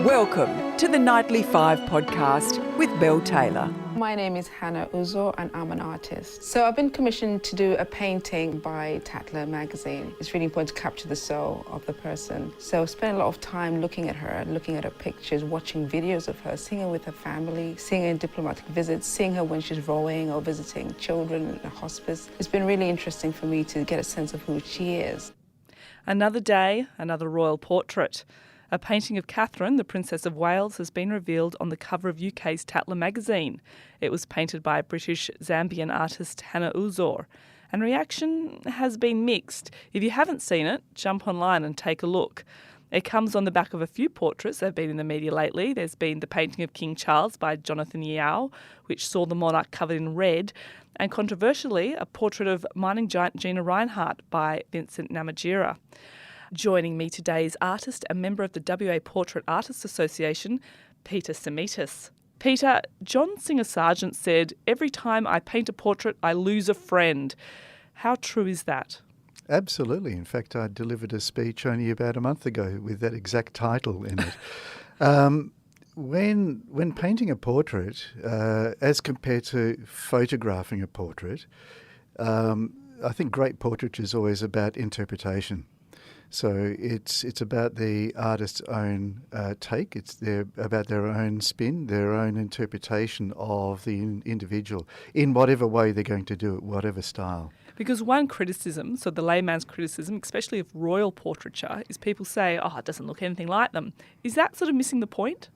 Welcome to the Nightly 5 podcast with Belle Taylor. My name is Hannah Uzo and I'm an artist. So I've been commissioned to do a painting by Tatler magazine. It's really important to capture the soul of the person. So I spent a lot of time looking at her pictures, watching videos of her, seeing her with her family, seeing her in diplomatic visits, seeing her when she's rowing or visiting children in a hospice. It's been really interesting for me to get a sense of who she is. Another day, another royal portrait. A painting of Catherine, the Princess of Wales, has been revealed on the cover of UK's Tatler magazine. It was painted by British Zambian artist Hannah Uzo, and reaction has been mixed. If you haven't seen it, jump online and take a look. It comes on the back of a few portraits that have been in the media lately. There's been the painting of King Charles by Jonathan Yeo, which saw the monarch covered in red, and controversially, a portrait of mining giant Gina Rinehart by Vincent Namatjira. Joining me today is artist and member of the WA Portrait Artists Association, Peter Semitis. Peter, John Singer Sargent said, "Every time I paint a portrait, I lose a friend." How true is that? Absolutely. In fact, I delivered a speech only about a month ago with that exact title in it. When painting a portrait, as compared to photographing a portrait, I think great portraiture is always about interpretation. So it's about the artist's own take. It's about their own spin, their own interpretation of the individual in whatever way they're going to do it, whatever style. Because one criticism, so the layman's criticism, especially of royal portraiture, is people say, oh, it doesn't look anything like them. Is that sort of missing the point?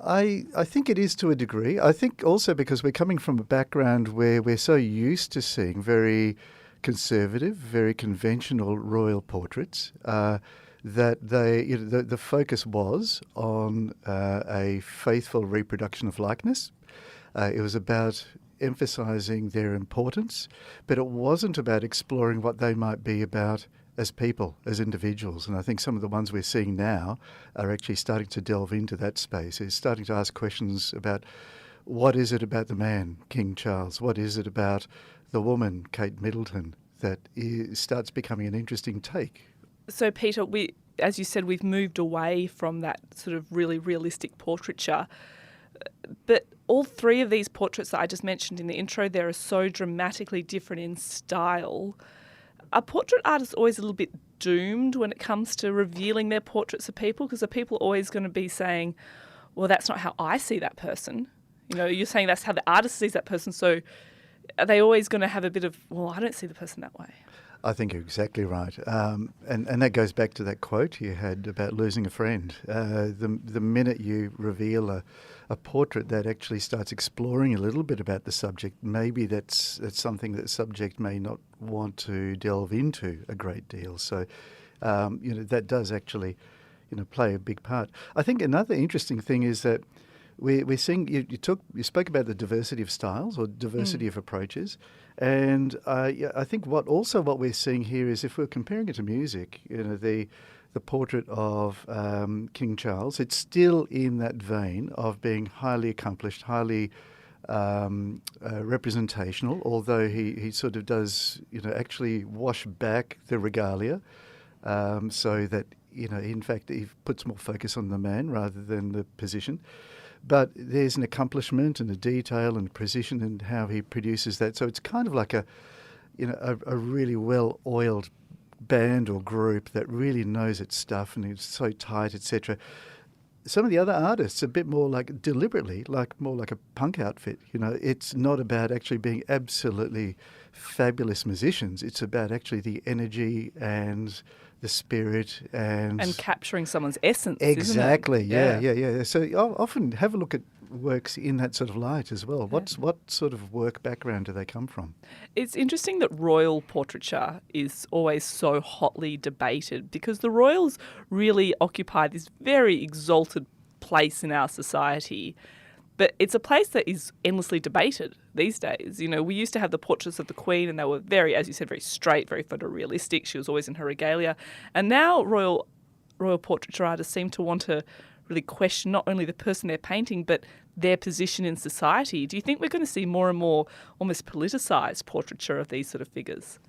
I think it is to a degree. I think also because we're coming from a background where we're so used to seeing very conservative, very conventional royal portraits, that the focus was on a faithful reproduction of likeness. It was about emphasising their importance, but it wasn't about exploring what they might be about as people, as individuals. And I think some of the ones we're seeing now are actually starting to delve into that space. It's starting to ask questions about what is it about the man, King Charles? What is it about the woman, Kate Middleton, that starts becoming an interesting take? So, Peter, as you said, we've moved away from that sort of really realistic portraiture. But all three of these portraits that I just mentioned in the intro there are so dramatically different in style. Are portrait artists always a little bit doomed when it comes to revealing their portraits of people? Because are people always going to be saying, well, that's not how I see that person? You know, you're saying that's how the artist sees that person, so are they always going to have a bit of, well, I don't see the person that way? I think you're exactly right. And that goes back to that quote you had about losing a friend. The minute you reveal a portrait that actually starts exploring a little bit about the subject, maybe that's something that the subject may not want to delve into a great deal. So, that does actually, play a big part. I think another interesting thing is that we're seeing, you spoke about the diversity of styles or diversity of approaches, and I think what we're seeing here is, if we're comparing it to music, the portrait of King Charles, it's still in that vein of being highly accomplished, highly representational, although he sort of does actually wash back the regalia, so that in fact he puts more focus on the man rather than the position. But there's an accomplishment and a detail and precision in how he produces that. So it's kind of like a really well-oiled band or group that really knows its stuff and it's so tight, etc. Some of the other artists a bit more like deliberately, more like a punk outfit. It's not about actually being absolutely fabulous musicians. It's about actually the energy and the spirit and capturing someone's essence. Exactly. Isn't it? Yeah. So I'll often have a look at works in that sort of light as well. What sort of work background do they come from? It's interesting that royal portraiture is always so hotly debated, because the royals really occupy this very exalted place in our society. But it's a place that is endlessly debated these days. We used to have the portraits of the Queen, and they were very, as you said, very straight, very photorealistic. She was always in her regalia. And now royal portraiture artists seem to want to really question not only the person they're painting, but their position in society. Do you think we're going to see more and more almost politicised portraiture of these sort of figures?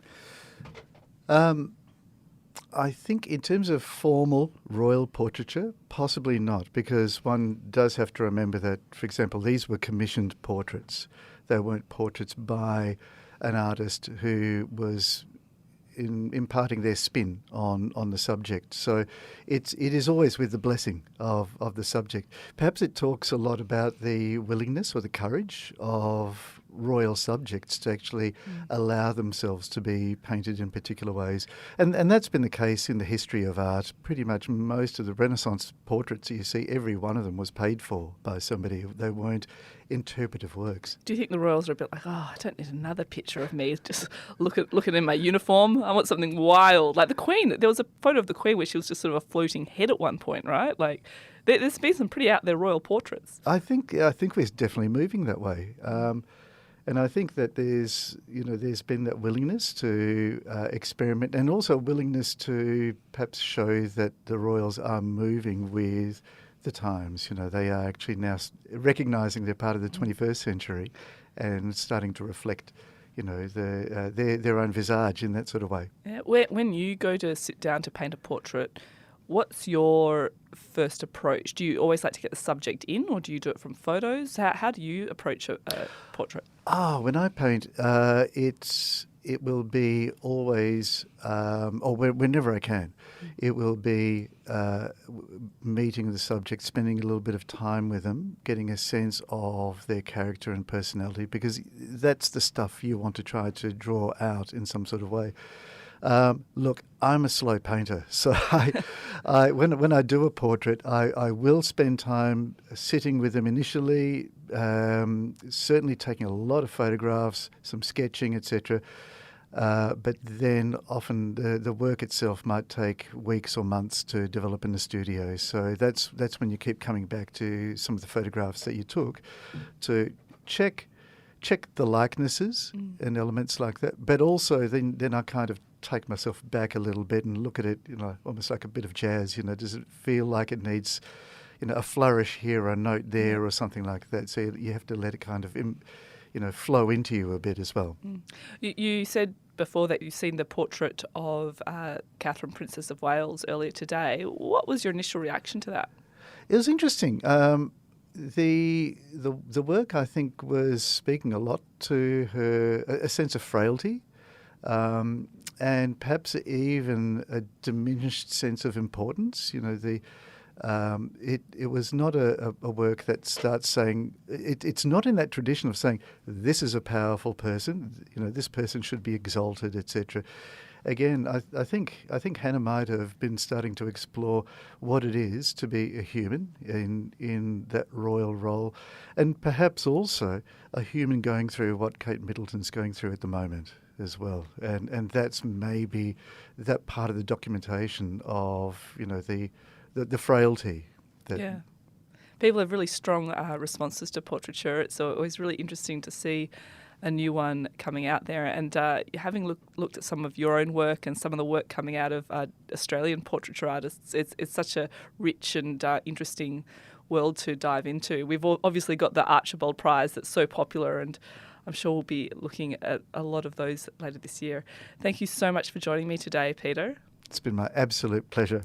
I think in terms of formal royal portraiture, possibly not, because one does have to remember that, for example, these were commissioned portraits. They weren't portraits by an artist who was imparting their spin on the subject. So it is always with the blessing of the subject. Perhaps it talks a lot about the willingness or the courage of royal subjects to actually allow themselves to be painted in particular ways. And that's been the case in the history of art. Pretty much most of the Renaissance portraits you see, every one of them was paid for by somebody. They weren't interpretive works. Do you think the royals are a bit like, oh, I don't need another picture of me just looking in my uniform? I want something wild. Like the Queen, there was a photo of the Queen where she was just sort of a floating head at one point, right? Like there's been some pretty out there royal portraits. I think we're definitely moving that way. And I think that there's been that willingness to experiment, and also willingness to perhaps show that the royals are moving with the times. They are actually now recognising they're part of the 21st century and starting to reflect, their own visage in that sort of way. Yeah, when you go to sit down to paint a portrait, what's your first approach? Do you always like to get the subject in, or do you do it from photos? How do you approach a portrait? When I paint, it will be always, or whenever I can, it will be meeting the subject, spending a little bit of time with them, getting a sense of their character and personality, because that's the stuff you want to try to draw out in some sort of way. Look, I'm a slow painter, so when I do a portrait, I will spend time sitting with them initially, certainly taking a lot of photographs, some sketching, etc. But then often the work itself might take weeks or months to develop in the studio. So that's when you keep coming back to some of the photographs that you took to check the likenesses and elements like that. But also then I kind of take myself back a little bit and look at it, almost like a bit of jazz. Does it feel like it needs, a flourish here or a note there or something like that? So you have to let it kind of, flow into you a bit as well. You said before that you've seen the portrait of Catherine, Princess of Wales, earlier today. What was your initial reaction to that? It was interesting. The work, I think, was speaking a lot to her, a sense of frailty, and perhaps even a diminished sense of importance. It was not a work that starts saying, it's not in that tradition of saying, this is a powerful person, this person should be exalted, etc. Again, I think Hannah might have been starting to explore what it is to be a human in that royal role, and perhaps also a human going through what Kate Middleton's going through at the moment as well. And that's maybe that part of the documentation of, the frailty. Yeah. People have really strong responses to portraiture. It's always really interesting to see a new one coming out there. And having looked at some of your own work and some of the work coming out of Australian portraiture artists, it's such a rich and interesting world to dive into. We've obviously got the Archibald Prize that's so popular, and I'm sure we'll be looking at a lot of those later this year. Thank you so much for joining me today, Peter. It's been my absolute pleasure.